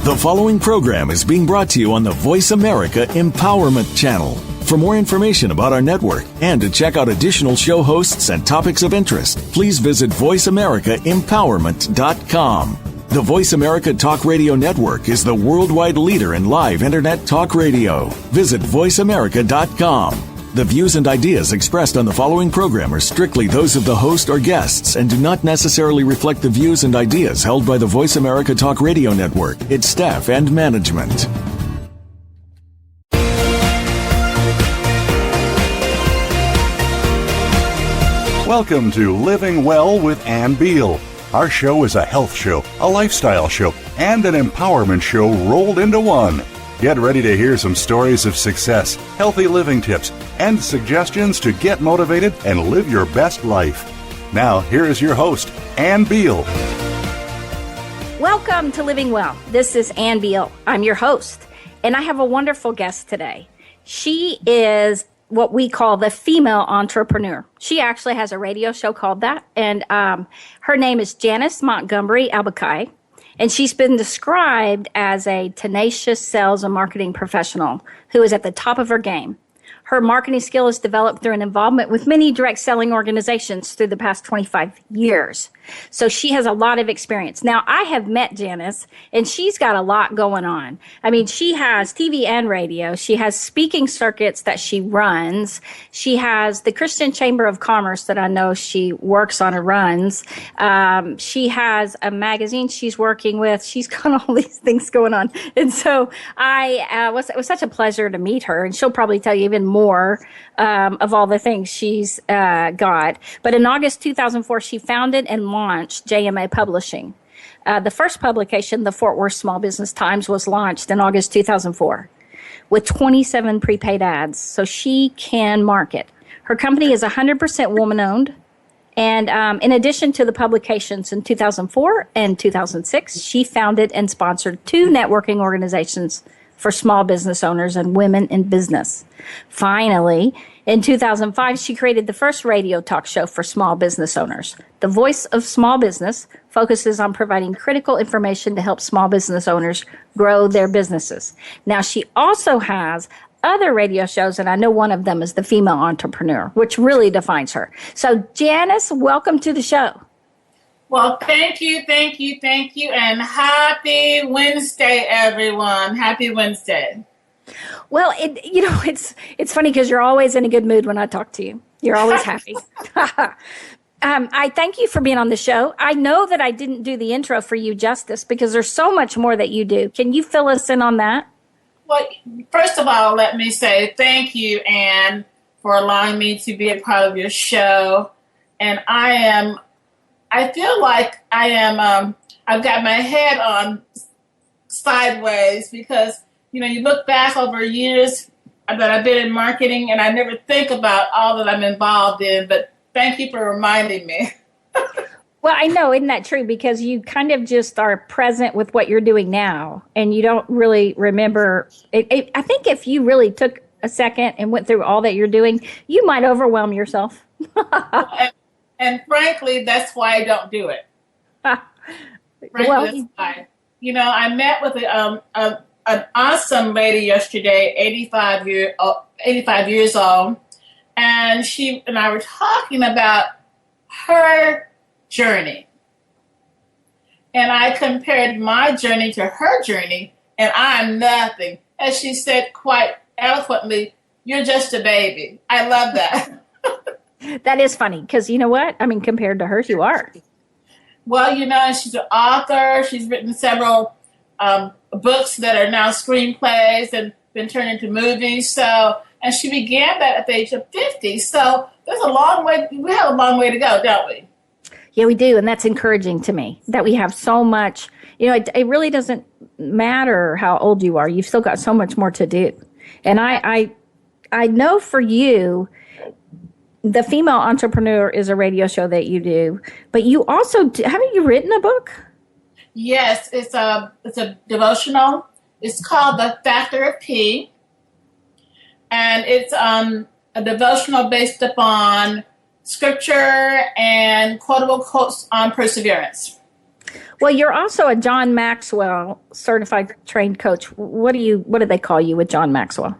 The following program is being brought to you on the Voice America Empowerment Channel. For more information about our network and to check out additional show hosts and topics of interest, please visit voiceamericaempowerment.com. The Voice America Talk Radio Network is the worldwide leader in live Internet talk radio. Visit voiceamerica.com. The views and ideas expressed on the following program are strictly those of the host or guests and do not necessarily reflect the views and ideas held by the Voice America Talk Radio Network, its staff, and management. Welcome to Living Well with Ann Beal. Our show is a health show, a lifestyle show, and an empowerment show rolled into one. Get ready to hear some stories of success, healthy living tips, and suggestions to get motivated and live your best life. Now, here is your host, Ann Beal. Welcome to Living Well. This is Ann Beal. I'm your host, and I have a wonderful guest today. She is what we call the female entrepreneur. She actually has a radio show called that, and her name is Janice Montgomery Albokai. And she's been described as a tenacious sales and marketing professional who is at the top of her game. Her marketing skill is developed through an involvement with many direct selling organizations through the past 25 years. So she has a lot of experience. Now, I have met Janice, and she's got a lot going on. I mean, she has TV and radio. She has speaking circuits that she runs. She has the Christian Chamber of Commerce that I know she works on and runs. She has a magazine she's working with. She's got all these things going on. And so it was such a pleasure to meet her, and she'll probably tell you even more of all the things she's got. But in August 2004, she founded and launched JMA Publishing. The first publication, the Fort Worth Small Business Times, was launched in August 2004 with 27 prepaid ads, so she can market. Her company is 100% woman-owned, and in addition to the publications in 2004 and 2006, she founded and sponsored 2 networking organizations for small business owners and women in business. Finally, in 2005, she created the first radio talk show for small business owners. The Voice of Small Business focuses on providing critical information to help small business owners grow their businesses. Now, she also has other radio shows, and I know one of them is The Female Entrepreneur, which really defines her. So, Janice, welcome to the show. Well, thank you, and happy Wednesday, everyone. Happy Wednesday. Well, it's funny because you're always in a good mood when I talk to you. You're always happy. I thank you for being on the show. I know that I didn't do the intro for you justice because there's so much more that you do. Can you fill us in on that? Well, first of all, let me say thank you, Ann, for allowing me to be a part of your show. And I feel like I've got my head on sideways because, you look back over years that I've been in marketing and I never think about all that I'm involved in, but thank you for reminding me. Well, I know, isn't that true? Because you kind of just are present with what you're doing now and you don't really remember. I think if you really took a second and went through all that you're doing, you might overwhelm yourself. And frankly, that's why I don't do it. Frankly, that's why. I met with an awesome lady yesterday, 85 years old, and she and I were talking about her journey. And I compared my journey to her journey, and I'm nothing. As she said quite eloquently, "You're just a baby." I love that. That is funny because you know what? I mean, compared to her, you are. Well, she's an author. She's written several books that are now screenplays and been turned into movies. And she began that at the age of 50. So there's a long way. We have a long way to go, don't we? Yeah, we do. And that's encouraging to me that we have so much. It really doesn't matter how old you are. You've still got so much more to do. And I know for you, The Female Entrepreneur is a radio show that you do, but you also haven't you written a book? Yes, it's a devotional. It's called The Factor of P, and it's a devotional based upon scripture and quotable quotes on perseverance. Well, you're also a John Maxwell certified trained coach. What do they call you with John Maxwell?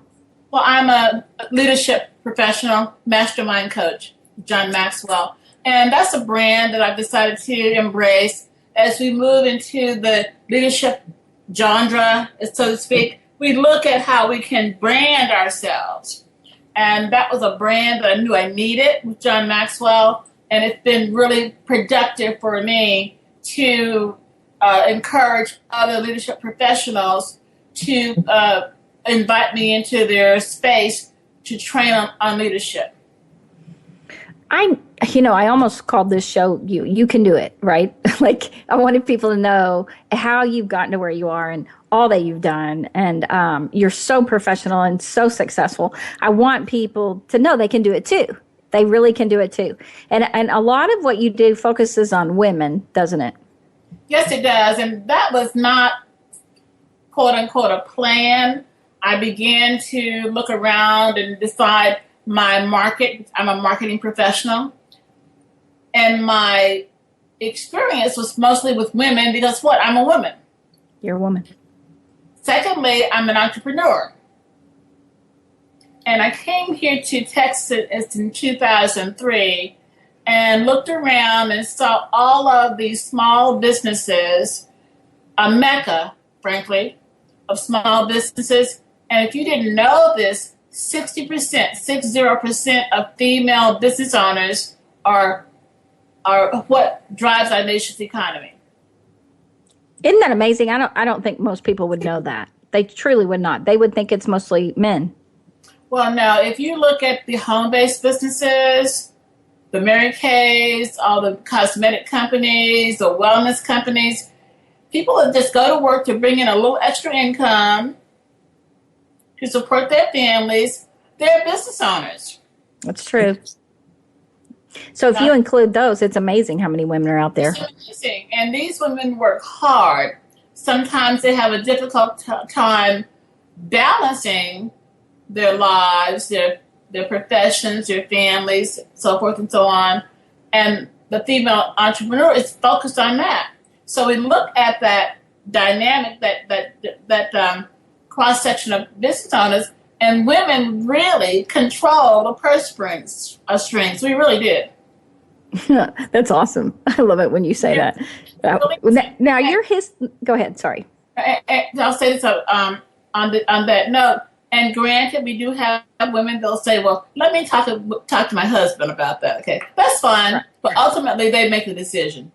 Well, I'm a leadership professional, mastermind coach, John Maxwell. And that's a brand that I've decided to embrace as we move into the leadership genre, so to speak. We look at how we can brand ourselves. And that was a brand that I knew I needed with John Maxwell. And it's been really productive for me to encourage other leadership professionals to invite me into their space to train on leadership. I almost called this show You Can Do It, right? Like, I wanted people to know how you've gotten to where you are and all that you've done. And you're so professional and so successful. I want people to know they can do it too. They really can do it too. And a lot of what you do focuses on women, doesn't it? Yes, it does. And that was not, quote unquote, a plan. I began to look around and decide my market. I'm a marketing professional. And my experience was mostly with women because what? I'm a woman. You're a woman. Secondly, I'm an entrepreneur. And I came here to Texas in 2003 and looked around and saw all of these small businesses, a mecca, frankly, of small businesses. And if you didn't know this, 60% of female business owners are what drives our nation's economy. Isn't that amazing? I don't think most people would know that. They truly would not. They would think it's mostly men. Well, no, if you look at the home-based businesses, the Mary Kays, all the cosmetic companies, the wellness companies, people that just go to work to bring in a little extra income to support their families, they're business owners. That's true. So if you include those, it's amazing how many women are out there. It's amazing. And these women work hard. Sometimes they have a difficult time balancing their lives, their professions, their families, so forth and so on. And the female entrepreneur is focused on that. So we look at that dynamic, that cross-section of business owners, and women really control the purse strings. We really did. That's awesome. I love it when you say that. Now you're go ahead. Sorry. I'll say this on that note. And granted, we do have women, they'll say, well, let me talk to my husband about that. Okay, that's fine. Right. But ultimately, they make the decision.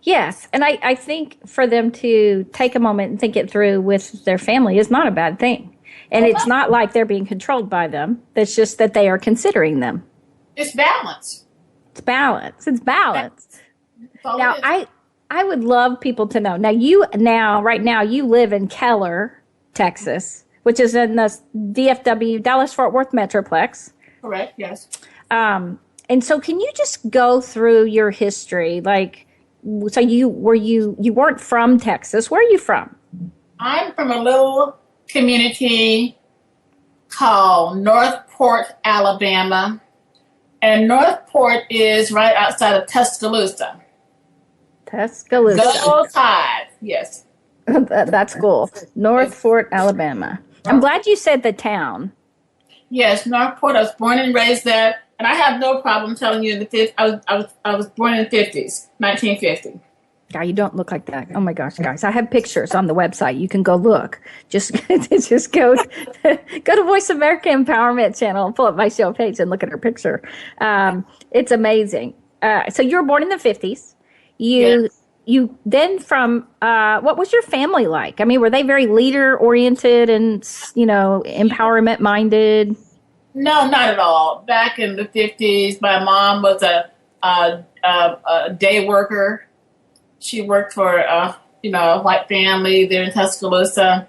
Yes. And I think for them to take a moment and think it through with their family is not a bad thing. And it's not like they're being controlled by them. It's just that they are considering them. It's balance. It's balance. Now, I would love people to know. Right now, you live in Keller, Texas, which is in the DFW, Dallas-Fort Worth Metroplex. Correct, yes. And so can you just go through your history? Like, so you weren't from Texas. Where are you from? I'm from a little community called Northport, Alabama. And Northport is right outside of Tuscaloosa. Go Tide, yes. That's cool. Northport, Alabama. I'm glad you said the town. Yes, Northport. I was born and raised there, and I have no problem telling you I was born in the 50s, 1950. God, you don't look like that. Oh my gosh, guys! I have pictures on the website. You can go look. Just go to Voice America Empowerment Channel and pull up my show page and look at her picture. It's amazing. So you were born in the 50s. You then from what was your family like? I mean, were they very leader oriented and empowerment minded? No, not at all. Back in the 50s, my mom was a day worker. She worked for a white family there in Tuscaloosa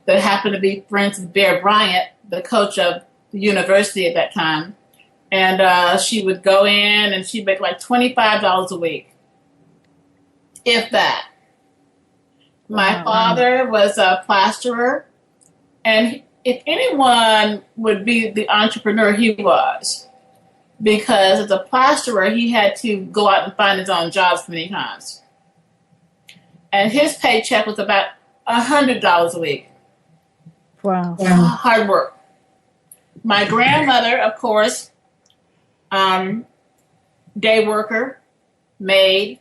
that happened to be friends with Bear Bryant, the coach of the university at that time. And she would go in and she'd make like $25 a week. If that. My father was a plasterer, and if anyone would be the entrepreneur, he was. Because as a plasterer, he had to go out and find his own jobs many times. and his paycheck was about $100 a week. Wow. Hard work. My grandmother, of course, day worker, maid.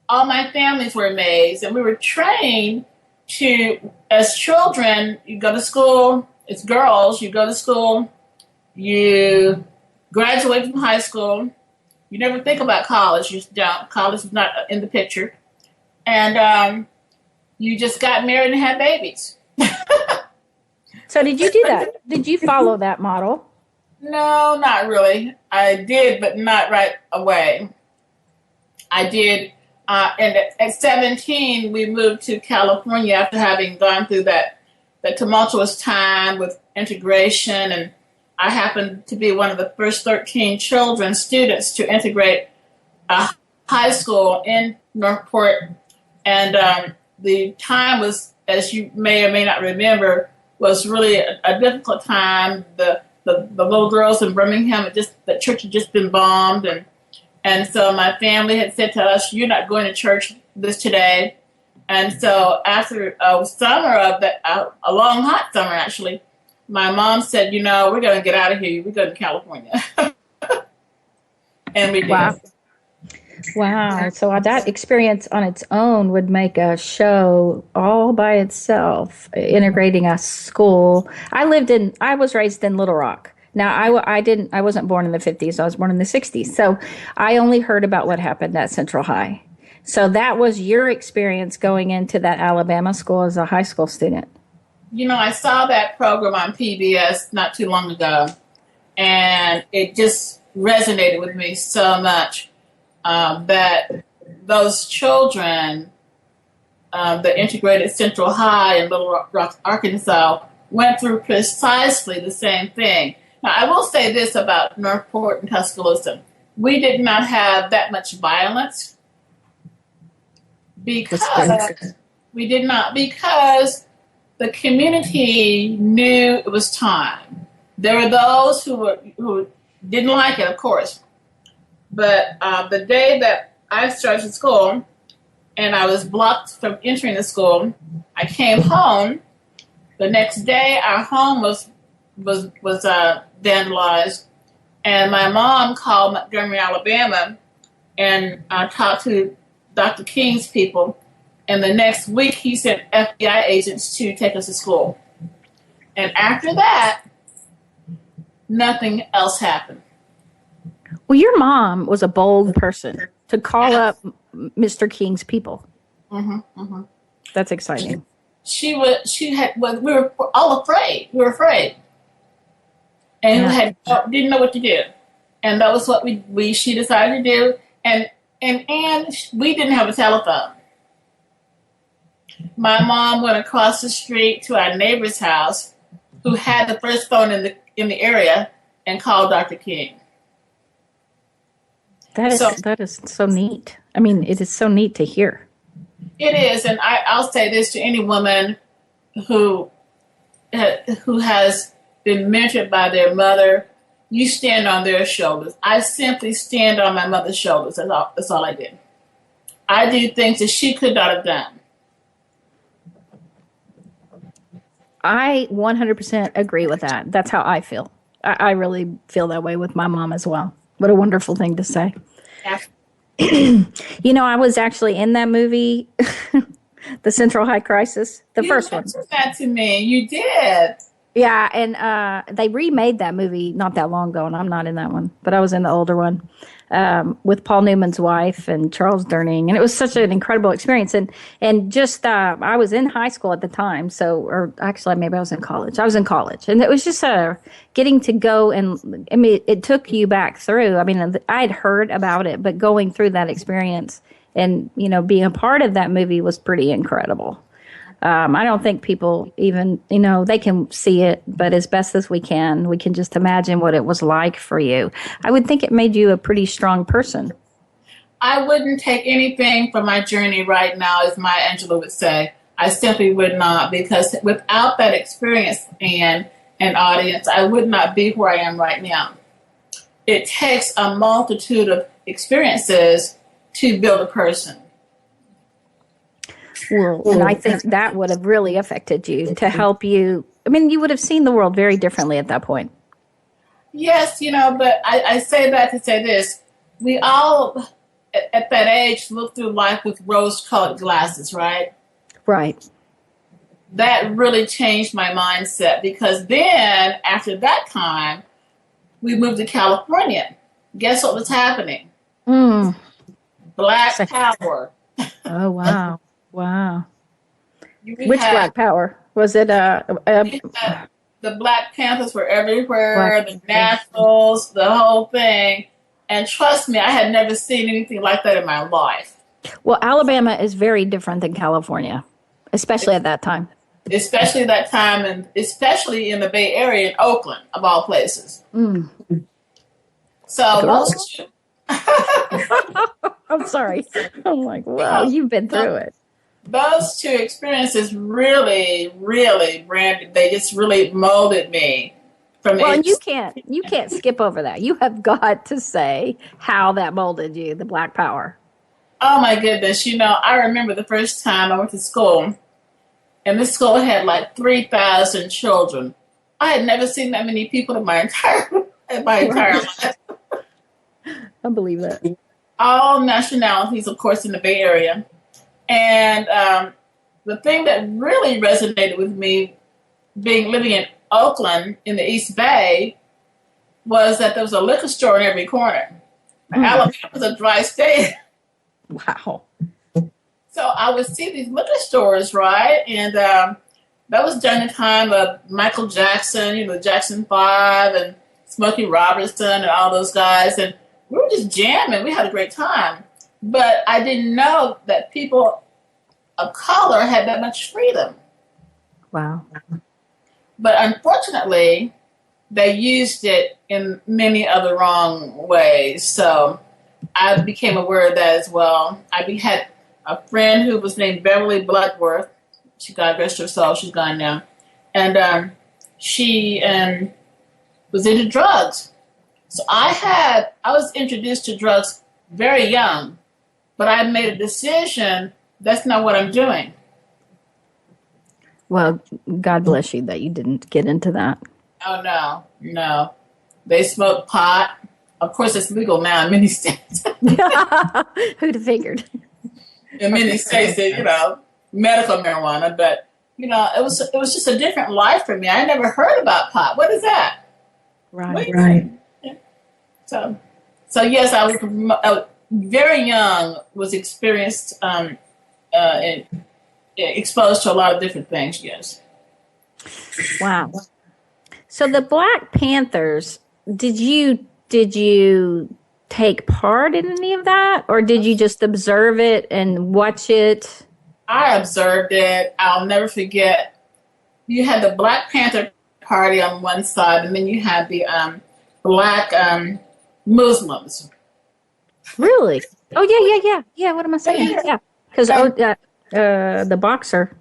All my families were maids, and we were trained to, as children, you go to school, it's girls, you go to school, you graduate from high school, you never think about college, you don't, college is not in the picture, and you just got married and had babies. So did you do that? Did you follow that model? No, not really. I did, but not right away. I did. And at 17, we moved to California after having gone through that tumultuous time with integration. And I happened to be one of the first 13 students to integrate a high school in Northport. And the time was, as you may or may not remember, was really a difficult time. The little girls in Birmingham, the church had just been bombed. And so my family had said to us, "You're not going to church today." And so after a summer of that, a long hot summer actually, my mom said, "We're going to get out of here. We're going to California." And we did. Wow. So that experience on its own would make a show all by itself, integrating a school. I was raised in Little Rock. Now, I wasn't born in the 50s. I was born in the 60s. So I only heard about what happened at Central High. So that was your experience going into that Alabama school as a high school student. I saw that program on PBS not too long ago, and it just resonated with me so much that those children that integrated Central High in Little Rock, Arkansas, went through precisely the same thing. Now, I will say this about Northport and Tuscaloosa. We did not have that much violence because the community knew it was time. There were those who didn't like it, of course. But the day that I started school and I was blocked from entering the school, I came home. The next day, our home was vandalized, and my mom called Montgomery, Alabama, and talked to Dr. King's people. And the next week, he sent FBI agents to take us to school. And after that, nothing else happened. Well, your mom was a bold person to call up Mr. King's people. Mm-hmm, mm-hmm. That's exciting. We were all afraid. We were afraid. And didn't know what to do. And that was what she decided to do. And we didn't have a telephone. My mom went across the street to our neighbor's house, who had the first phone in the area, and called Dr. King. That is so neat. I mean, it is so neat to hear. It is, and I'll say this to any woman who has been mentored by their mother: you stand on their shoulders. I simply stand on my mother's shoulders. That's all I did. I do things that she could not have done. I 100% agree with that. That's how I feel. I really feel that way with my mom as well. What a wonderful thing to say. Yeah. I was actually in that movie, The Central High Crisis, the first one. You mentioned that to me. You did. Yeah, and they remade that movie not that long ago, and I'm not in that one, but I was in the older one with Paul Newman's wife and Charles Durning, and it was such an incredible experience. And just I was in high school at the time, or actually maybe I was in college. I was in college, and it was just getting to go, and I mean, it took you back through. I mean, I'd heard about it, but going through that experience and being a part of that movie was pretty incredible. I don't think people even, they can see it, but as best as we can just imagine what it was like for you. I would think it made you a pretty strong person. I wouldn't take anything from my journey right now, as Maya Angelou would say. I simply would not, because without that experience and an audience, I would not be where I am right now. It takes a multitude of experiences to build a person. Well, and I think that would have really affected you to help you. I mean, you would have seen the world very differently at that point. Yes, but I say that to say this. We all, at that age, look through life with rose-colored glasses, right? Right. That really changed my mindset because then, after that time, we moved to California. Guess what was happening? Black power. Oh, wow. Wow. Which Black power? Was it the Black Panthers were everywhere, the Nationals, the whole thing. And trust me, I had never seen anything like that in my life. Well, Alabama is very different than California, especially at that time. Especially that time, and especially in the Bay Area in Oakland, of all places. So those two. I'm sorry. I'm like, wow, you've been through it. Those two experiences really, really they just really molded me. Well, and you can't skip over that. You have got to say how that molded you, the Black power. Oh my goodness. I remember the first time I went to school, and this school had like 3,000 children. I had never seen that many people in my entire life. I believe that. All nationalities, of course, in the Bay Area. And the thing that really resonated with me, living in Oakland in the East Bay, was that there was a liquor store in every corner. Alabama was a dry state. Wow. So I would see these liquor stores, right? And that was during the time of Michael Jackson, the Jackson 5 and Smokey Robertson and all those guys. And we were just jamming. We had a great time. But I didn't know that people of color had that much freedom. Wow. But unfortunately, they used it in many other wrong ways. So I became aware of that as well. I had a friend who was named Beverly Bloodworth. She, God rest her soul, she's gone now. And she was into drugs. So I was introduced to drugs very young, but I made a decision that's not what I'm doing. Well, God bless you that you didn't get into that. Oh, no. They smoke pot. Of course, it's legal now in many states. Who'd have figured? In many states, medical marijuana, but it was just a different life for me. I never heard about pot. What is that? Right. Yeah. So yes, I was very young. Was experienced, exposed to a lot of different things. Yes. Wow. So the Black Panthers, did you take part in any of that, or did you just observe it and watch it? I observed it. I'll never forget. You had the Black Panther Party on one side, and then you had the Black Muslims. Really? Oh, yeah. What am I saying? Yeah. Because the boxer,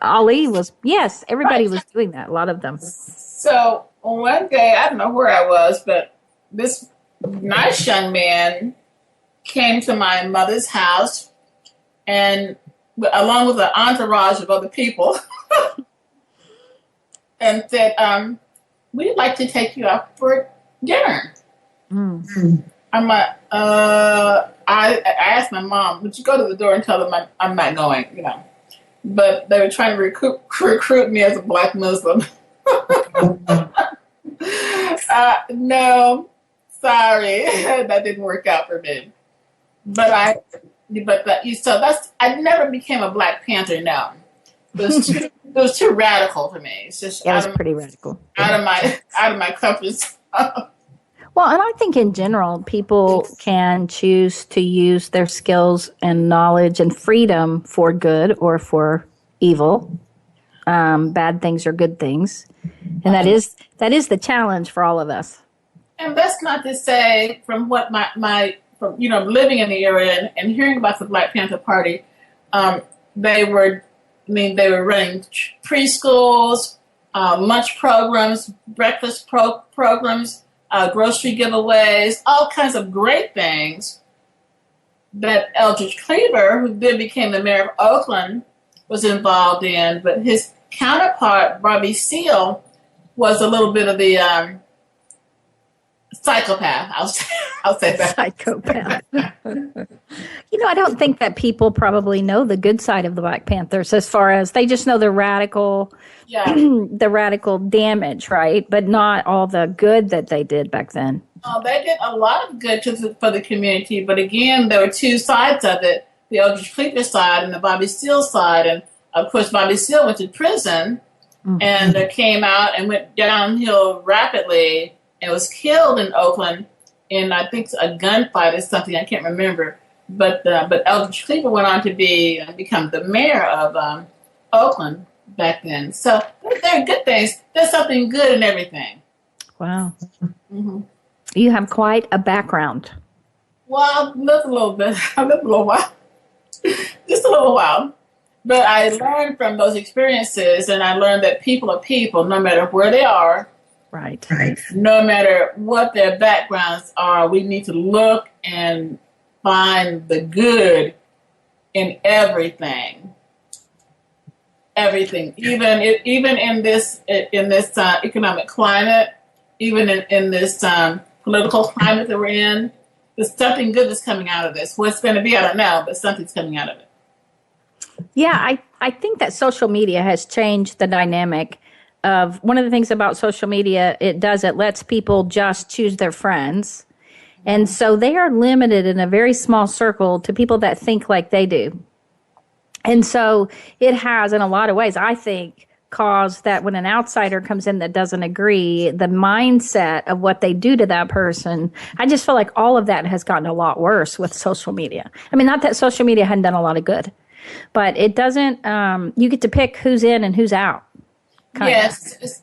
Ali was, yes, everybody was doing that, a lot of them. So one day, I don't know where I was, but this nice young man came to my mother's house, and along with an entourage of other people, and said, we'd like to take you out for dinner. I'm like, I asked my mom, would you go to the door and tell them I'm not going, But they were trying to recruit me as a Black Muslim. No, sorry, that didn't work out for me. I never became a Black Panther. No, it was too radical for me. It's just it was pretty radical. Out of my comfort zone. Well, and I think in general, people can choose to use their skills and knowledge and freedom for good or for evil. Bad things or good things, and that is the challenge for all of us. And that's not to say, from what from living in the area and hearing about the Black Panther Party, they were running preschools, lunch programs, breakfast programs, grocery giveaways, all kinds of great things. that Eldridge Cleaver, who then became the mayor of Oakland, was involved in. But his counterpart, Bobby Seale, was a little bit of the psychopath. I'll say that. Psychopath. I don't think that people probably know the good side of the Black Panthers, as far as they just know the radical, the radical damage, right? But not all the good that they did back then. They did a lot of good for the community, but again, there were two sides of it: the Eldridge Cleaver side and the Bobby Seale side. And of course, Bobby Seale went to prison and came out and went downhill rapidly and was killed in Oakland in, I think, a gunfight or something. I can't remember. But Eldridge Cleaver went on to become the mayor of Oakland back then. So there are good things. There's something good in everything. Wow. Mm-hmm. You have quite a background. Well, I've lived a little bit. I've lived a little while. Just a little while. But I learned from those experiences, and I learned that people are people, no matter where they are. Right. No matter what their backgrounds are, we need to look and find the good in everything. Everything, even in this economic climate, even in this political climate that we're in, there's something good that's coming out of this. What's going to be, I don't know, but something's coming out of it. Yeah, I think that social media has changed the dynamic of one of the things about social media. It lets people just choose their friends. And so they are limited in a very small circle to people that think like they do. And so it has, in a lot of ways, I think, caused that when an outsider comes in that doesn't agree, the mindset of what they do to that person, I just feel like all of that has gotten a lot worse with social media. I mean, not that social media hadn't done a lot of good, but it doesn't, you get to pick who's in and who's out. Yes,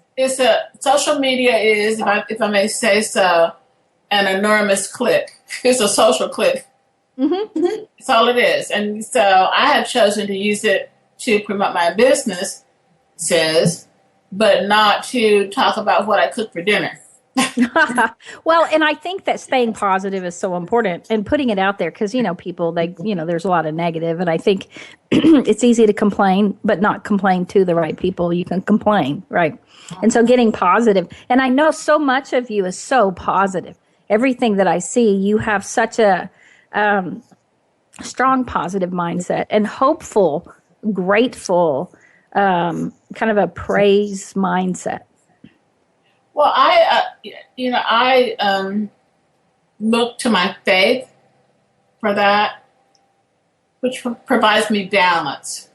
social media is, if I may say so, an enormous clique. It's a social clique. Mm-hmm. That's all it is. And so I have chosen to use it to promote my business, but not to talk about what I cook for dinner. Well, and I think that staying positive is so important and putting it out there because, people, there's a lot of negative, and I think it's easy to complain, but not complain to the right people. You can complain, right? And so getting positive. And I know so much of you is so positive. Everything that I see, you have such a strong positive mindset and hopeful, grateful, kind of a praise mindset. Well, I look to my faith for that, which provides me balance.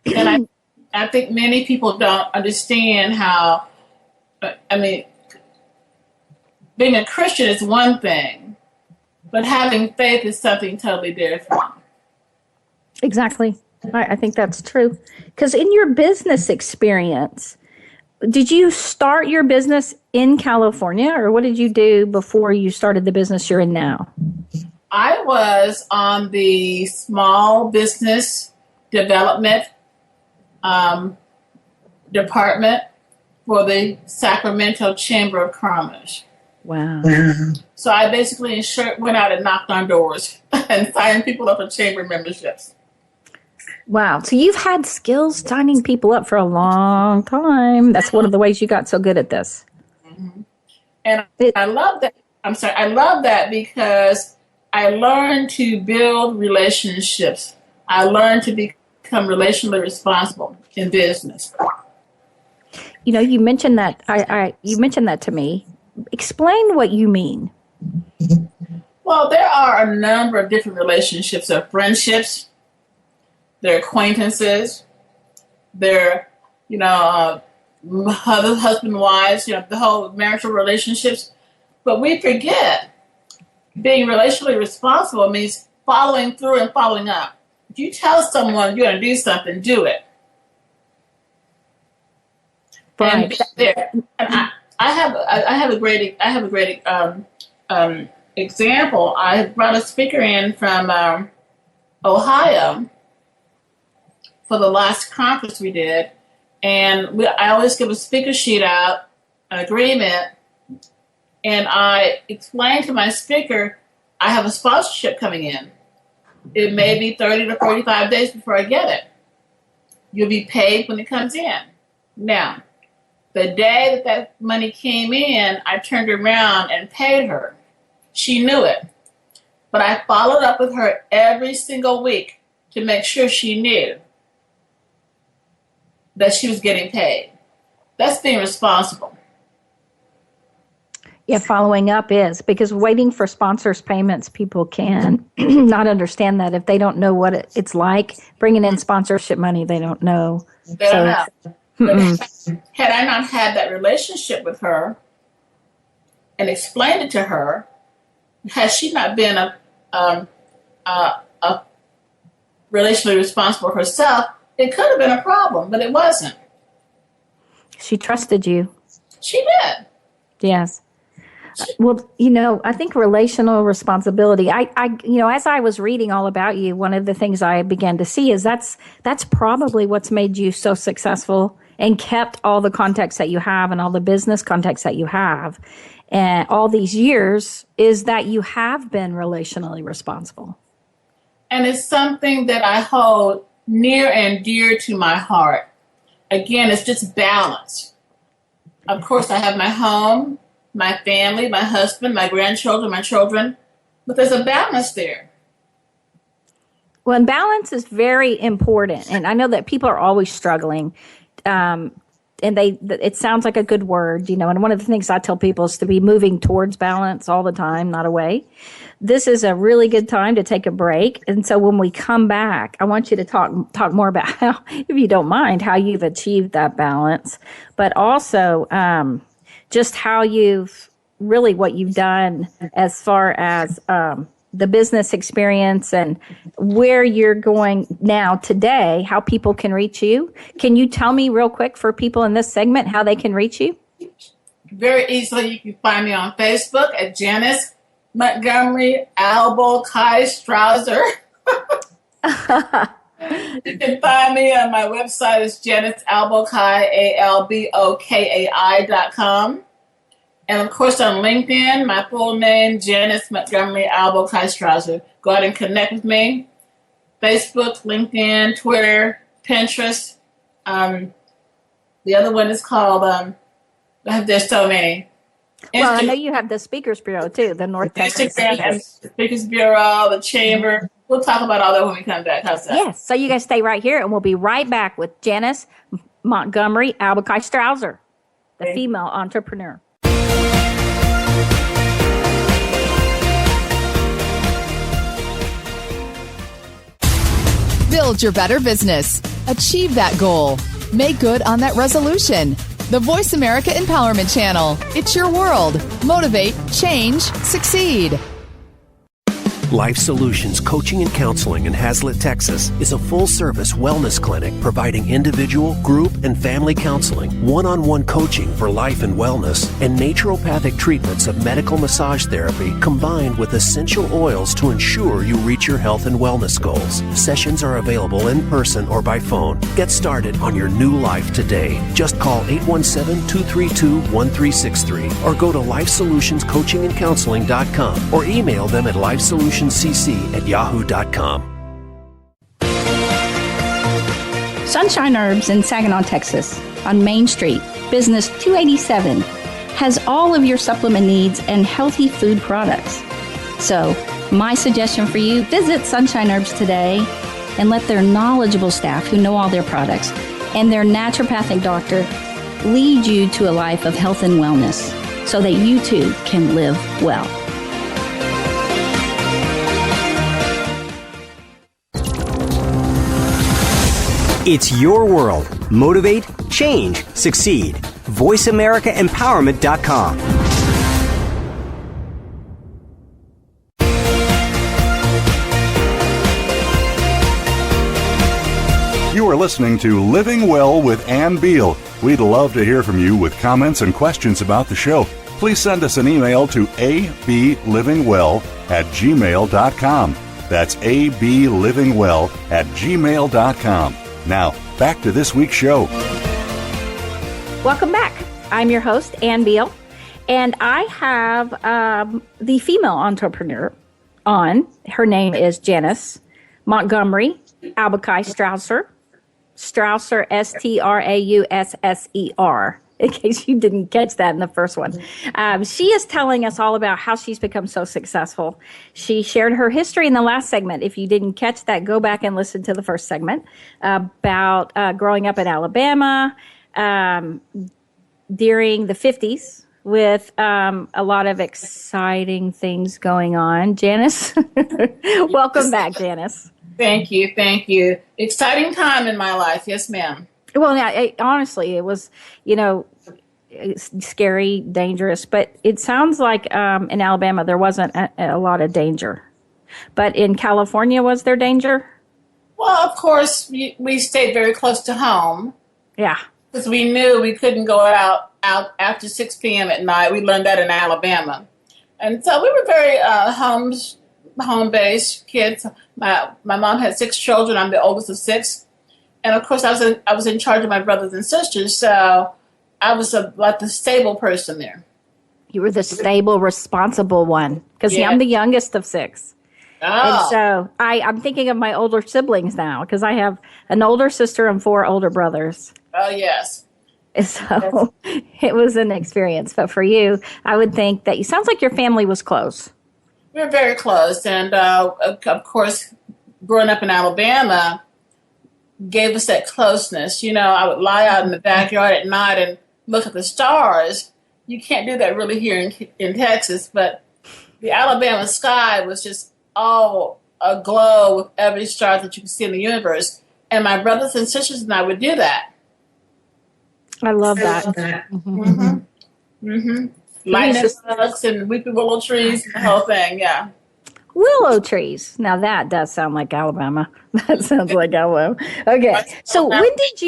And I think many people don't understand how, being a Christian is one thing, but having faith is something totally different. Exactly. I think that's true. Because in your business experience, did you start your business in California, or what did you do before you started the business you're in now? I was on the small business development department for the Sacramento Chamber of Commerce. Wow. So I basically went out and knocked on doors and signed people up for chamber memberships. Wow. So you've had skills signing people up for a long time. That's one of the ways you got so good at this. Mm-hmm. And I love that. I love that because I learned to build relationships. I learned to become relationally responsible in business. You mentioned that. You mentioned that to me. Explain what you mean. Well, there are a number of different relationships. There are friendships. There are acquaintances. There are, husband, wives, the whole marital relationships. But we forget being relationally responsible means following through and following up. If you tell someone you're going to do something, do it. Right. And I have a great example. I brought a speaker in from Ohio for the last conference we did, and I always give a speaker sheet out, an agreement, and I explained to my speaker I have a sponsorship coming in. It may be 30 to 45 days before I get it. You'll be paid when it comes in. Now, the day that that money came in, I turned around and paid her. She knew it. But I followed up with her every single week to make sure she knew that she was getting paid. That's being responsible. Yeah, following up is, because waiting for sponsors' payments, people can not understand that if they don't know what it's like. Bringing in sponsorship money, they don't know. They don't know. But had I not had that relationship with her and explained it to her, had she not been a relationally responsible herself, it could have been a problem, but it wasn't. She trusted you. She did. Yes. Well, I think relational responsibility, as I was reading all about you, one of the things I began to see is that's probably what's made you so successful and kept all the contacts that you have and all the business contacts that you have and all these years, is that you have been relationally responsible. And it's something that I hold near and dear to my heart. Again, it's just balance. Of course, I have my home, my family, my husband, my grandchildren, my children, but there's a balance there. Well, and balance is very important. And I know that people are always struggling. And it sounds like a good word, and one of the things I tell people is to be moving towards balance all the time, not away. This is a really good time to take a break. And so when we come back, I want you to talk more about how, if you don't mind, how you've achieved that balance, but also just how what you've done as far as the business experience and where you're going now today, how people can reach you. Can you tell me real quick for people in this segment how they can reach you? Very easily. You can find me on Facebook at Janice Montgomery Albokai-Strauser. You can find me on my website is Janice Albokai.com. And of course on LinkedIn, my full name, Janice Montgomery Albokai-Strauser. Go ahead and connect with me. Facebook, LinkedIn, Twitter, Pinterest. The other one is called, there's so many. Well, I know you have the Speakers Bureau too, the North Texas Speakers. The Speakers Bureau, the Chamber. We'll talk about all that when we come back. How's that? Yes. So you guys stay right here and we'll be right back with Janice Montgomery Albokai-Strauser, the female entrepreneur. Build your better business. Achieve that goal. Make good on that resolution. The Voice America Empowerment Channel. It's your world. Motivate, change, succeed. Life Solutions Coaching and Counseling in Hazlet, Texas is a full-service wellness clinic providing individual, group, and family counseling, one-on-one coaching for life and wellness, and naturopathic treatments of medical massage therapy combined with essential oils to ensure you reach your health and wellness goals. Sessions are available in person or by phone. Get started on your new life today. Just call 817-232-1363 or go to LifeSolutionsCoachingandCounseling.com or email them at lifesolutionscc@yahoo.com. Sunshine Herbs in Saginaw, Texas, on Main Street, Business 287, has all of your supplement needs and healthy food products. So, my suggestion for you, visit Sunshine Herbs today and let their knowledgeable staff who know all their products and their naturopathic doctor lead you to a life of health and wellness so that you too can live well. It's your world. Motivate, change, succeed. VoiceAmericaEmpowerment.com. You are listening to Living Well with Ann Beal. We'd love to hear from you with comments and questions about the show. Please send us an email to ablivingwell@gmail.com. That's ablivingwell@gmail.com. Now, back to this week's show. Welcome back. I'm your host, Ann Beal, and I have the female entrepreneur on. Her name is Janice Montgomery Albokai-Strauser. Strausser, Strausser, in case you didn't catch that in the first one. She is telling us all about how she's become so successful. She shared her history in the last segment. If you didn't catch that, go back and listen to the first segment about growing up in Alabama during the 50s with a lot of exciting things going on. Janice, welcome back, Janice. Thank you. Thank you. Exciting time in my life. Yes, ma'am. Well, yeah, honestly, it was, scary, dangerous, but it sounds like in Alabama there wasn't a lot of danger. But in California, was there danger? Well, of course, we stayed very close to home. Yeah. Because we knew we couldn't go out after 6 p.m. at night. We learned that in Alabama. And so we were very home-based kids. My mom had 6 children. I'm the oldest of 6. And, of course, I was in charge of my brothers and sisters, so I was like the stable person there. You were the stable, responsible one. Because I'm the youngest of 6. Oh. And so I'm thinking of my older siblings now because I have an older sister and 4 older brothers. Oh, yes. So it was an experience. But for you, I would think that sounds like your family was close. We were very close. And, of course, growing up in Alabama gave us that closeness. I would lie out in the backyard at night and look at the stars. You can't do that really here in Texas. But the Alabama sky was just all aglow with every star that you can see in the universe. And my brothers and sisters and I would do that. I love that. Mm-hmm. Mm-hmm. Lightning bugs and weeping willow trees, the whole thing, yeah. Willow trees. Now that does sound like Alabama. That sounds like Alabama. Okay. So when did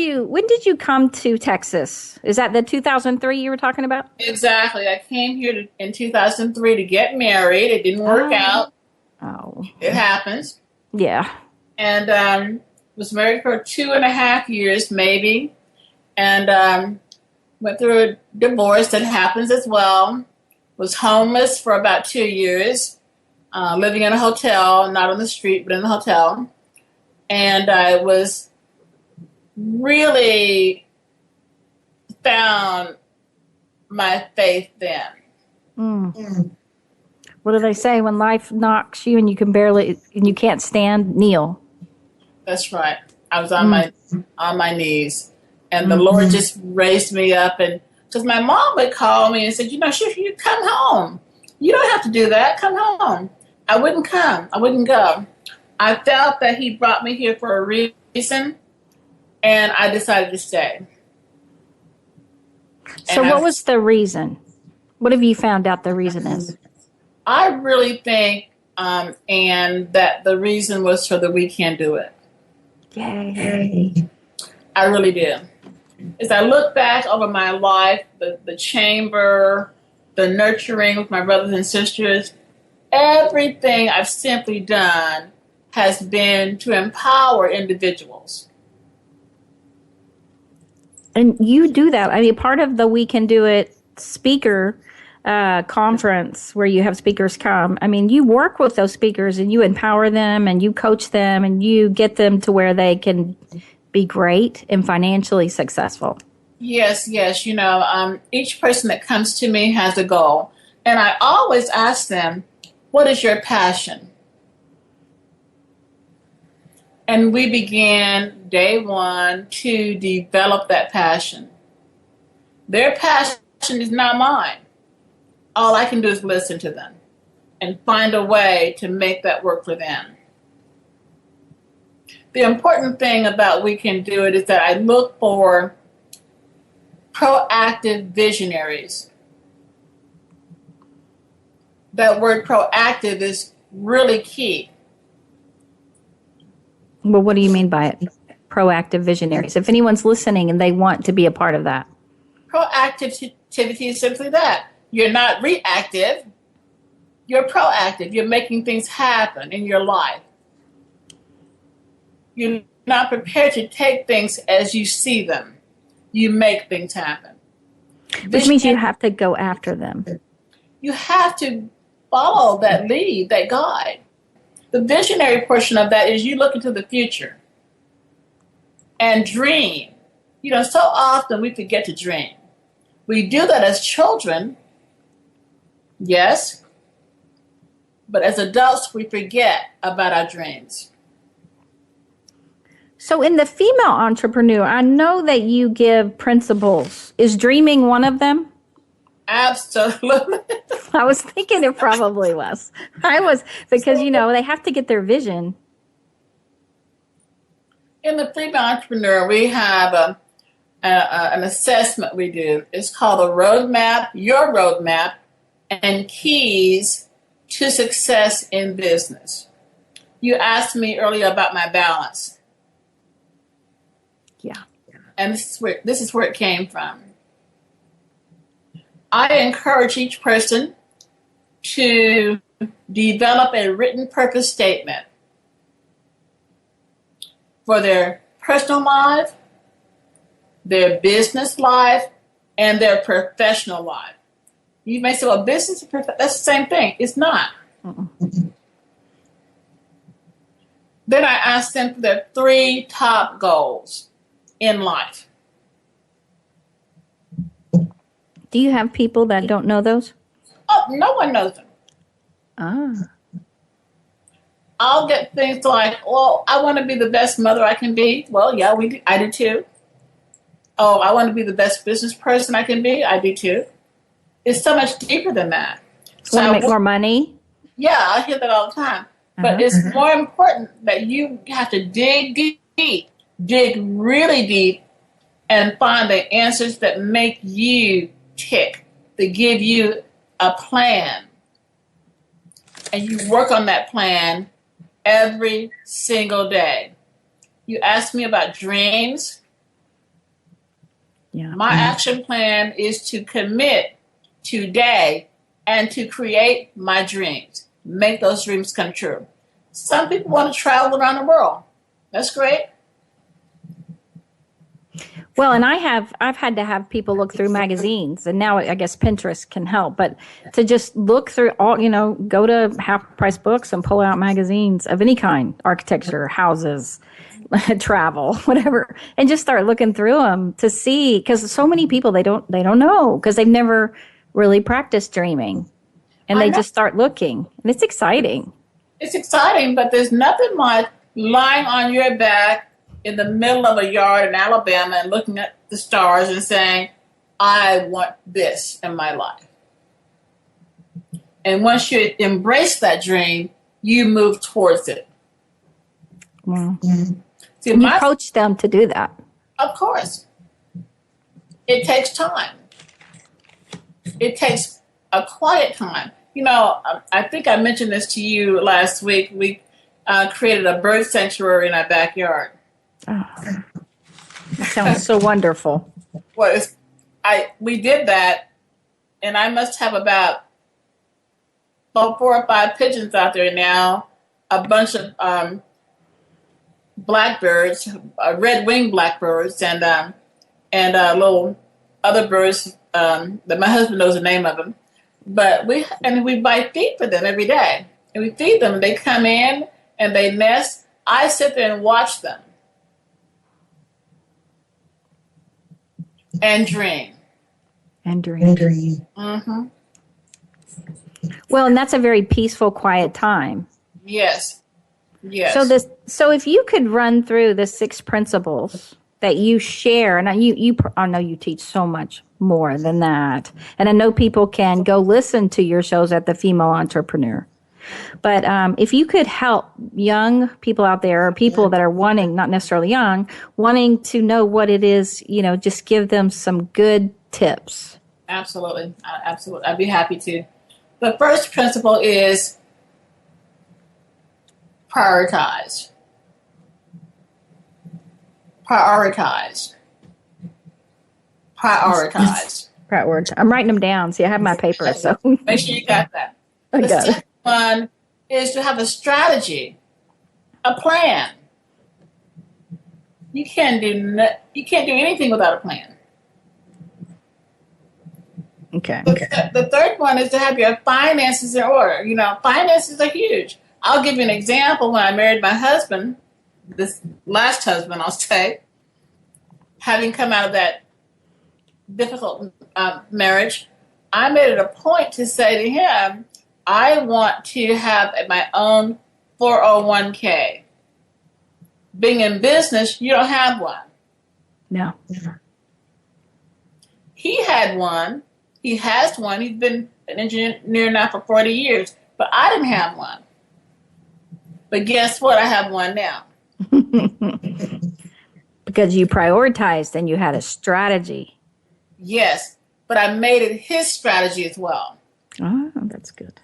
you come to Texas? Is that the 2003 you were talking about? Exactly. I came here in 2003 to get married. It didn't work out. Oh. It happens. Yeah. And was married for 2.5 years, maybe. And went through a divorce. That happens as well. Was homeless for about 2 years. Living in a hotel, not on the street, but in the hotel. And I was really found my faith then. Mm. What do they say? When life knocks you and you can't stand, kneel. That's right. I was on my knees. And the Lord just raised me up. And because my mom would call me and said, you come home. You don't have to do that. Come home. I wouldn't come. I wouldn't go. I felt that he brought me here for a reason, and I decided to stay. So what was the reason? What have you found out the reason is? I really think, and that the reason was so that we can do it. Yay. I really do. As I look back over my life, the chamber, the nurturing with my brothers and sisters, everything I've simply done has been to empower individuals. And you do that. I mean, part of the We Can Do It speaker conference where you have speakers come, I mean, you work with those speakers and you empower them and you coach them and you get them to where they can be great and financially successful. Yes. Each person that comes to me has a goal. And I always ask them, what is your passion? And we began day one to develop that passion. Their passion is not mine. All I can do is listen to them and find a way to make that work for them. The important thing about We Can Do It is that I look for proactive visionaries. That word proactive is really key. Well, what do you mean by it? Proactive visionaries. If anyone's listening and they want to be a part of that. Proactivity is simply that. You're not reactive. You're proactive. You're making things happen in your life. You're not prepared to take things as you see them. You make things happen. Which means you have to go after them. You have to follow that lead, that guide. The visionary portion of that is you look into the future and dream. So often we forget to dream. We do that as children, yes, but as adults, we forget about our dreams. So in the female entrepreneur, I know that you give principles. Is dreaming one of them? Absolutely. I was thinking it probably was. Because, they have to get their vision. In the female entrepreneur, we have an assessment we do. It's called a roadmap, your roadmap, and keys to success in business. You asked me earlier about my balance. Yeah. And this is where it came from. I encourage each person to develop a written purpose statement for their personal life, their business life, and their professional life. You may say, well, business and that's the same thing. It's not. Then I ask them for their 3 top goals in life. Do you have people that don't know those? Oh, no one knows them. Ah. I'll get things like, well, I want to be the best mother I can be. Well, yeah, I do too. Oh, I want to be the best business person I can be. I do too. It's so much deeper than that. Want to make more money? Yeah, I hear that all the time. But it's more important that you have to dig deep, dig really deep, and find the answers that make you tick, that give you a plan. And you work on that plan every single day. You asked me about dreams. Yeah. My action plan is to commit today and to create my dreams, make those dreams come true. Some people want to travel around the world. That's great. Well, and I've had to have people look through magazines, and now I guess Pinterest can help, but to just look through all, go to half price books and pull out magazines of any kind, architecture, houses, travel, whatever, and just start looking through them to see, because so many people, they don't know, because they've never really practiced dreaming, and they just start looking, and it's exciting. It's exciting, but there's nothing like lying on your back in the middle of a yard in Alabama and looking at the stars and saying, I want this in my life. And once you embrace that dream, you move towards it. Wow. See, you coach them to do that. Of course. It takes time. It takes a quiet time. I think I mentioned this to you last week. We created a bird sanctuary in our backyard. Oh, that sounds so wonderful. Well, we did that, and I must have about 4 or 5 pigeons out there now, a bunch of blackbirds, red-winged blackbirds, and little other birds that my husband knows the name of them. But we buy feed for them every day, and we feed them. They come in and they nest. I sit there and watch them and dream. Mm-hmm. Well, and that's a very peaceful, quiet time. Yes. So if you could run through the 6 principles that you share, and I know you teach so much more than that, and I know people can go listen to your shows at The Female Entrepreneur. But if you could help young people out there, or people that are wanting, not necessarily young, wanting to know what it is, just give them some good tips. Absolutely. Absolutely. I'd be happy to. The first principle is prioritize. Prioritize. I'm writing them down. See, I have my paper, so make sure you got that. The second one is to have a strategy, a plan. You can't do anything without a plan. Okay. The third one is to have your finances in order. You know, finances are huge. I'll give you an example. When I married my husband, this last husband, I'll say, having come out of that difficult marriage, I made it a point to say to him, I want to have my own 401k. Being in business, you don't have one. No. He had one. He has one. He's been an engineer now for 40 years. But I didn't have one. But guess what? I have one now. Because you prioritized and you had a strategy. Yes. But I made it his strategy as well. Oh, that's good.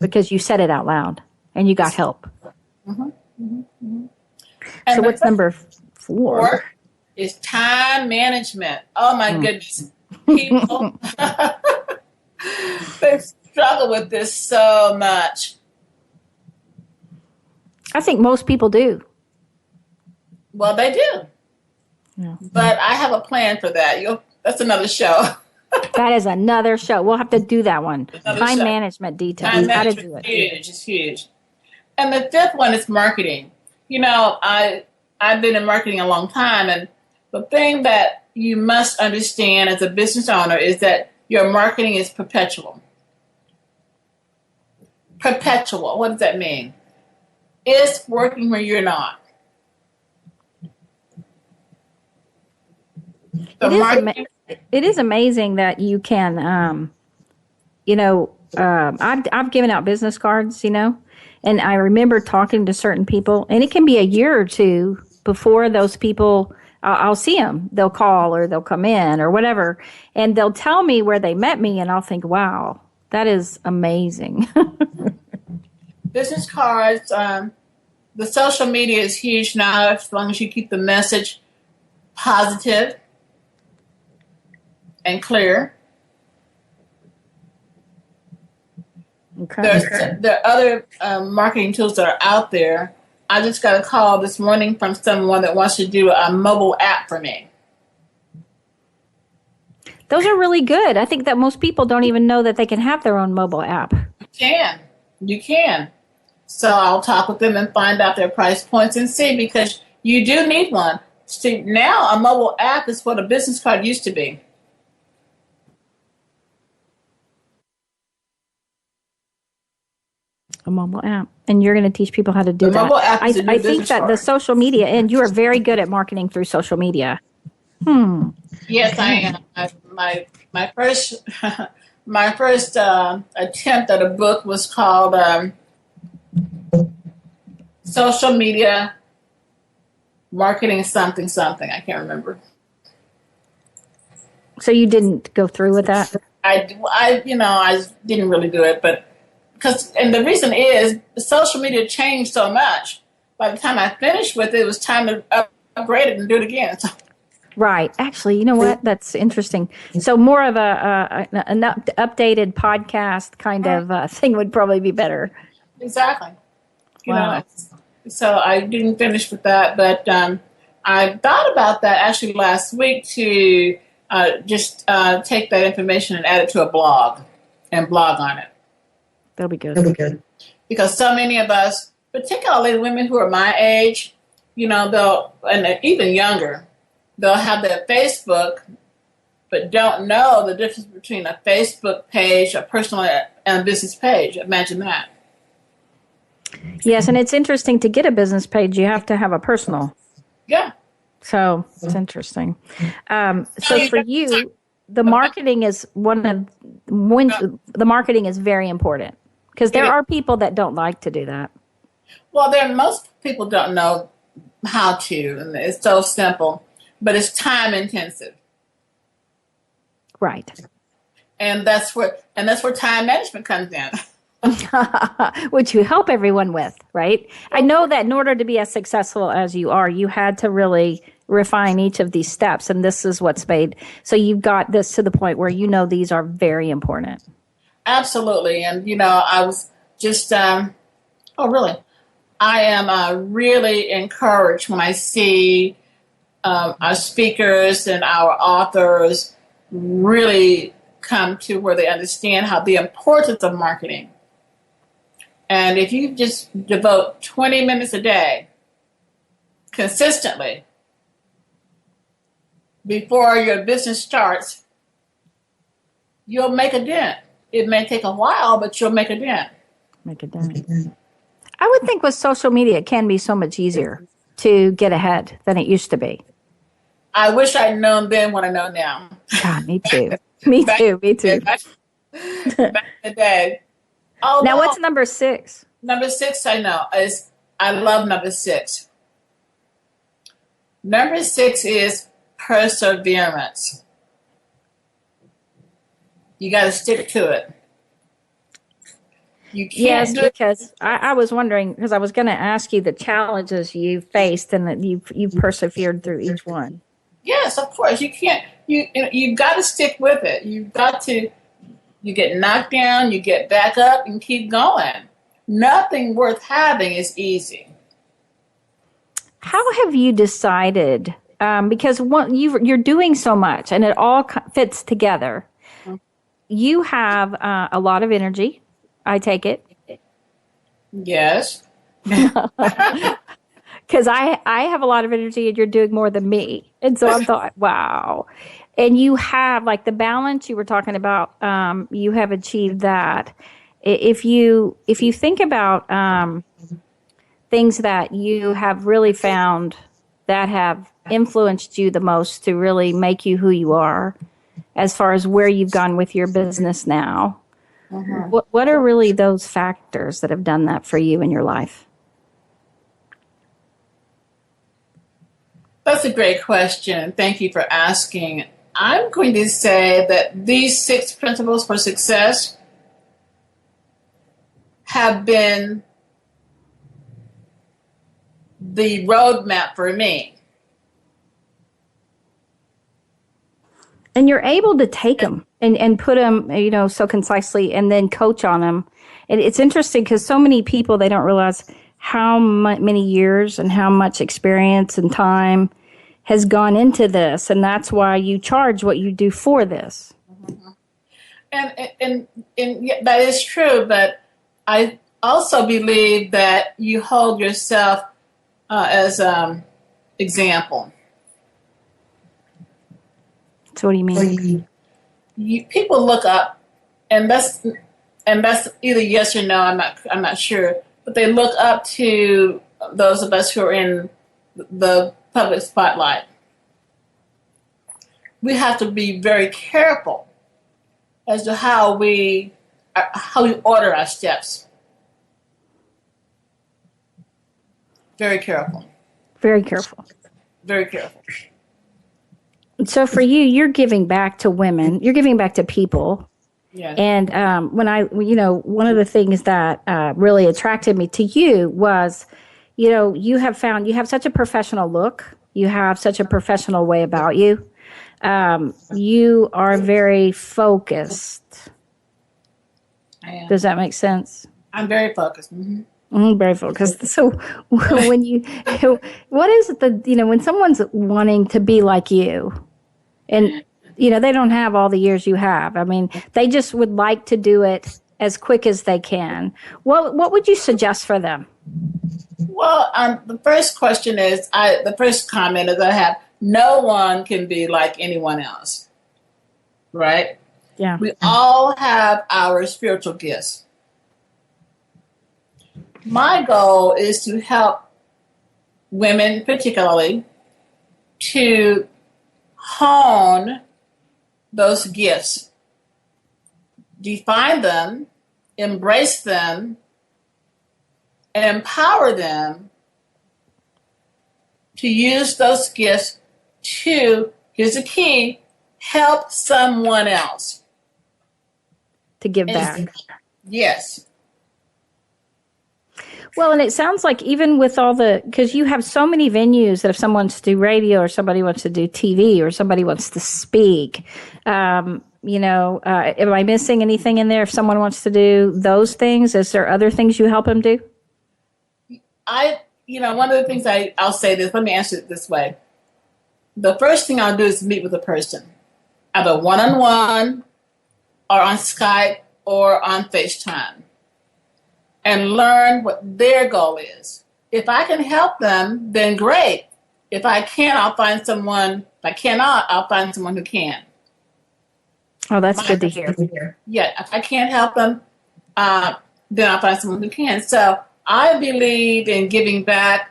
Because you said it out loud and you got help. So what's number 4? Is time management. Oh my goodness. People, they struggle with this so much. I think most people do. Well, they do. Yeah. But I have a plan for that. That's another show. That is another show. We'll have to do that one. Time show. management details. Time How to management do it. huge. It's huge. And the fifth one is marketing. You know, I've been in marketing a long time, and the thing that you must understand as a business owner is that your marketing is perpetual. Perpetual. What does that mean? It's working when you're not. It is amazing that you can, I've given out business cards, and I remember talking to certain people, and it can be a year or two before those people, I'll see them. They'll call or they'll come in or whatever, and they'll tell me where they met me, and I'll think, wow, that is amazing. Business cards, the social media is huge now as long as you keep the message positive and clear. Okay. There are other marketing tools that are out there. I just got a call this morning from someone that wants to do a mobile app for me. Those are really good. I think that most people don't even know that they can have their own mobile app. You can. So I'll talk with them and find out their price points and see, because you do need one. See, now a mobile app is what a business card used to be. A mobile app. And you're going to teach people how to do The that. mobile app is a new I think business that card. the social media, and you are very good at marketing through social media. Yes, I am. My first attempt at a book was called Social Media Marketing something. I can't remember. So you didn't go through with that? I didn't really do it, but and the reason is social media changed so much. By the time I finished with it, it was time to upgrade it and do it again. So, Right. Actually, you know what? That's interesting. So more of an updated podcast kind of thing would probably be better. exactly. Wow. So I didn't finish with that, but I thought about that actually last week to just take that information and add it to a blog and blog on it. That'll be good. Because so many of us, particularly women who are my age, and even younger, they'll have their Facebook, but don't know the difference between a Facebook page, a personal and a business page. Imagine that. Yes, and it's interesting to get a business page. You have to have a personal. Yeah. So it's interesting. So for you, the marketing is the marketing is very important, because there are people that don't like to do that. Well, most people don't know how to, and it's so simple, but it's time intensive. Right. And that's where time management comes in. Which you help everyone with, right? I know that in order to be as successful as you are, you had to really refine each of these steps, and this is what's made. So you've got this to the point where these are very important. Absolutely. And, I was just, really? I am really encouraged when I see our speakers and our authors really come to where they understand how the importance of marketing. And if you just devote 20 minutes a day consistently before your business starts, you'll make a dent. It may take a while, but you'll make a dent. Make a dent. I would think with social media, it can be so much easier to get ahead than it used to be. I wish I'd known then what I know now. God, me too. Me too. Back in the day. Although, now, what's number 6? Number 6, I know, is I love number 6. Number 6 is perseverance. You got to stick to it. You can't because I was wondering, because I was going to ask you the challenges you faced and that you've persevered through each one. Yes, of course. You can't. You've got to stick with it. You've got to. You get knocked down, you get back up, and keep going. Nothing worth having is easy. How have you decided? Because you're doing so much, and it all fits together. Mm-hmm. You have a lot of energy. I take it. Yes. Because I have a lot of energy and you're doing more than me. And so I thought, wow. And you have, like the balance you were talking about, you have achieved that. If you think about things that you have really found that have influenced you the most to really make you who you are, as far as where you've gone with your business now, what are really those factors that have done that for you in your life? That's a great question. Thank you for asking. I'm going to say that these 6 principles for success have been the roadmap for me. And you're able to take them and put them, so concisely and then coach on them. And it's interesting because so many people, they don't realize how many years and how much experience and time has gone into this. And that's why you charge what you do for this. And that is true. But I also believe that you hold yourself as an example. So what do you mean? People look up, and that's either yes or no. I'm not sure, but they look up to those of us who are in the public spotlight. We have to be very careful as to how we order our steps. Very careful. Very careful. Very careful. So for you, you're giving back to women. You're giving back to people. Yeah. And one of the things that really attracted me to you was, you have such a professional look. You have such a professional way about you. You are very focused. I am. Does that make sense? I'm very focused. Mm-hmm. Very focused. So when what is it that, when someone's wanting to be like you and, they don't have all the years you have. I mean, they just would like to do it as quick as they can. What would you suggest for them? Well, the first question is, the first comment is I have, no one can be like anyone else, right? Yeah. We all have our spiritual gifts. My goal is to help women particularly to hone those gifts, define them, embrace them, and empower them to use those gifts to, here's the key, help someone else. To give back. Yes. Well, and it sounds like even with all because you have so many venues that if someone wants to do radio or somebody wants to do TV or somebody wants to speak, am I missing anything in there? If someone wants to do those things, is there other things you help them do? One of the things I'll say this, let me answer it this way. The first thing I'll do is meet with a person. either one-on-one or on Skype or on FaceTime, and learn what their goal is. If I can help them, then great. If I can't, I'll find someone. If I cannot, I'll find someone who can. Oh, that's good to hear. Yeah, if I can't help them, then I'll find someone who can. So I believe in giving back.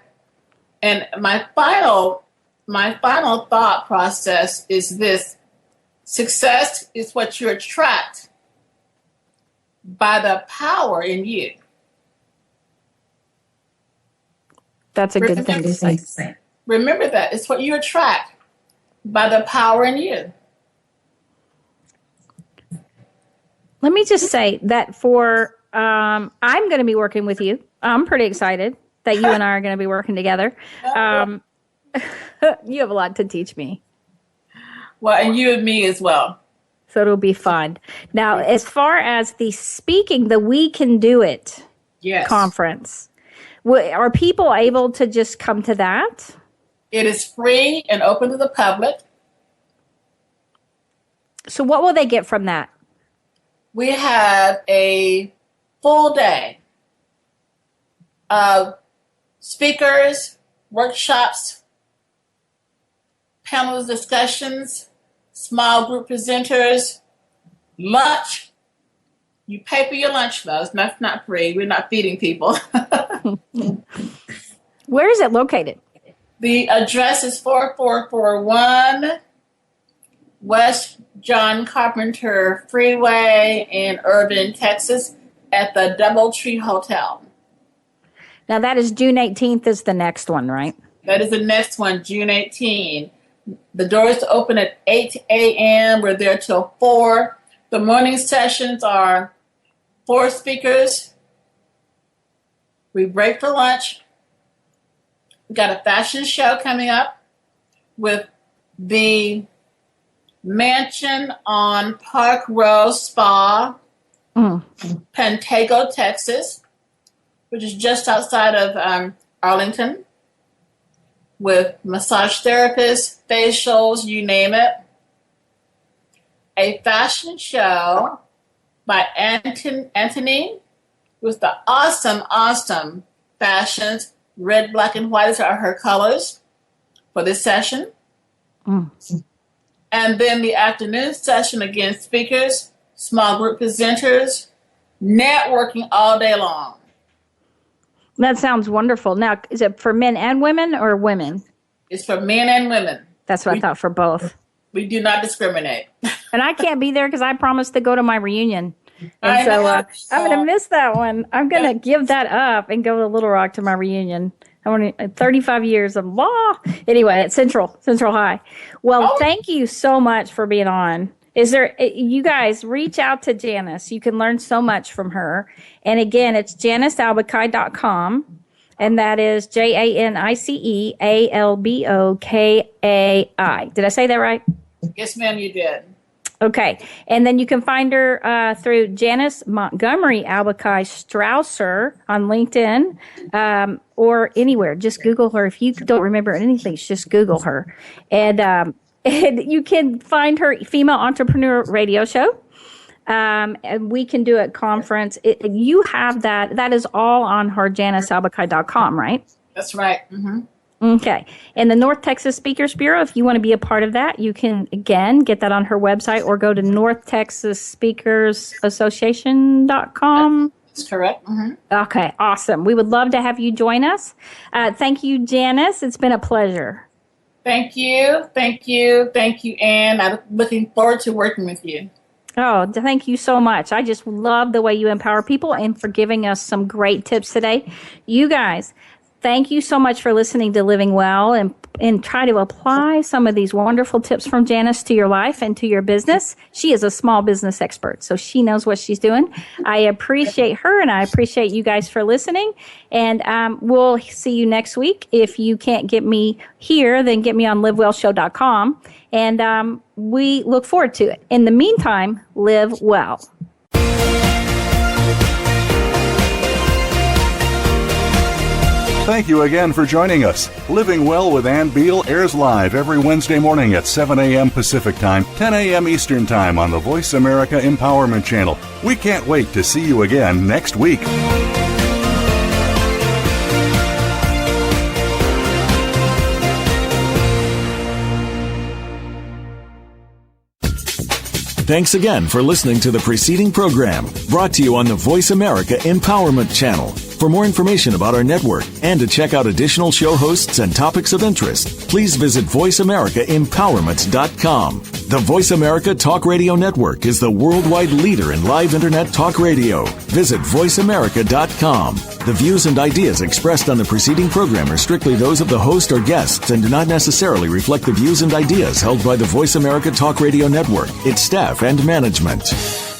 And my final thought process is this: success is what you attract by the power in you. That's a good thing to say. Remember that. It's what you attract by the power in you. Let me just say that for, I'm going to be working with you. I'm pretty excited that you and I are going to be working together. You have a lot to teach me. Well, and you and me as well. So it'll be fun. Now, as far as the speaking, the We Can Do It conference, are people able to just come to that? It is free and open to the public. So what will they get from that? We have a full day of speakers, workshops, panel discussions, small group presenters, lunch. You pay for your lunch, though. That's not free. We're not feeding people. Where is it located? The address is 4441 West John Carpenter Freeway in Irving, Texas, at the Doubletree Hotel. Now, that is June 18th is the next one, right? That is the next one, June 18. The doors open at 8 a.m. We're there till 4. The morning sessions are 4 speakers. We break for lunch. We got a fashion show coming up with the Mansion on Park Row Spa, Pantego, Texas, which is just outside of Arlington, with massage therapists, facials, you name it. A fashion show by Anthony with the awesome fashions. Red, black, and white are her colors for this session. And then the afternoon session, again, speakers, small group presenters, networking all day long. That sounds wonderful. Now, is it for men and women or women? It's for men and women. That's what I thought, for both. We do not discriminate. And I can't be there because I promised to go to my reunion. And I'm going to miss that one. I'm going to give that up and go to Little Rock to my reunion. I want 35 years of law. Anyway, at Central High. Well, thank you so much for being on. You guys reach out to Janice. You can learn so much from her. And again, it's JaniceAlbokai.com. And that is JaniceAlbokai. Did I say that right? Yes, ma'am, you did. Okay. And then you can find her through Janice Montgomery Albokai-Strauser on LinkedIn or anywhere. Just Google her. If you don't remember anything, just Google her. And you can find her Female Entrepreneur Radio Show. And We Can Do It conference. You have that. That is all on her JaniceAlbokai.com, right? That's right. Mm-hmm. Okay. And the North Texas Speakers Bureau, if you want to be a part of that, you can, again, get that on her website or go to NorthTexasSpeakersAssociation.com. That's correct. Mm-hmm. Okay. Awesome. We would love to have you join us. Thank you, Janice. It's been a pleasure. Thank you. Thank you. Thank you, Ann. I'm looking forward to working with you. Oh, thank you so much. I just love the way you empower people and for giving us some great tips today. You guys, thank you so much for listening to Living Well and try to apply some of these wonderful tips from Janice to your life and to your business. She is a small business expert, so she knows what she's doing. I appreciate her, and I appreciate you guys for listening. And we'll see you next week. If you can't get me here, then get me on livewellshow.com. And we look forward to it. In the meantime, live well. Thank you again for joining us. Living Well with Ann Beal airs live every Wednesday morning at 7 a.m. Pacific Time, 10 a.m. Eastern Time on the Voice America Empowerment Channel. We can't wait to see you again next week. Thanks again for listening to the preceding program, brought to you on the Voice America Empowerment Channel. For more information about our network and to check out additional show hosts and topics of interest, please visit voiceamericaempowerment.com. The Voice America Talk Radio Network is the worldwide leader in live Internet talk radio. Visit voiceamerica.com. The views and ideas expressed on the preceding program are strictly those of the host or guests and do not necessarily reflect the views and ideas held by the Voice America Talk Radio Network, its staff, and management.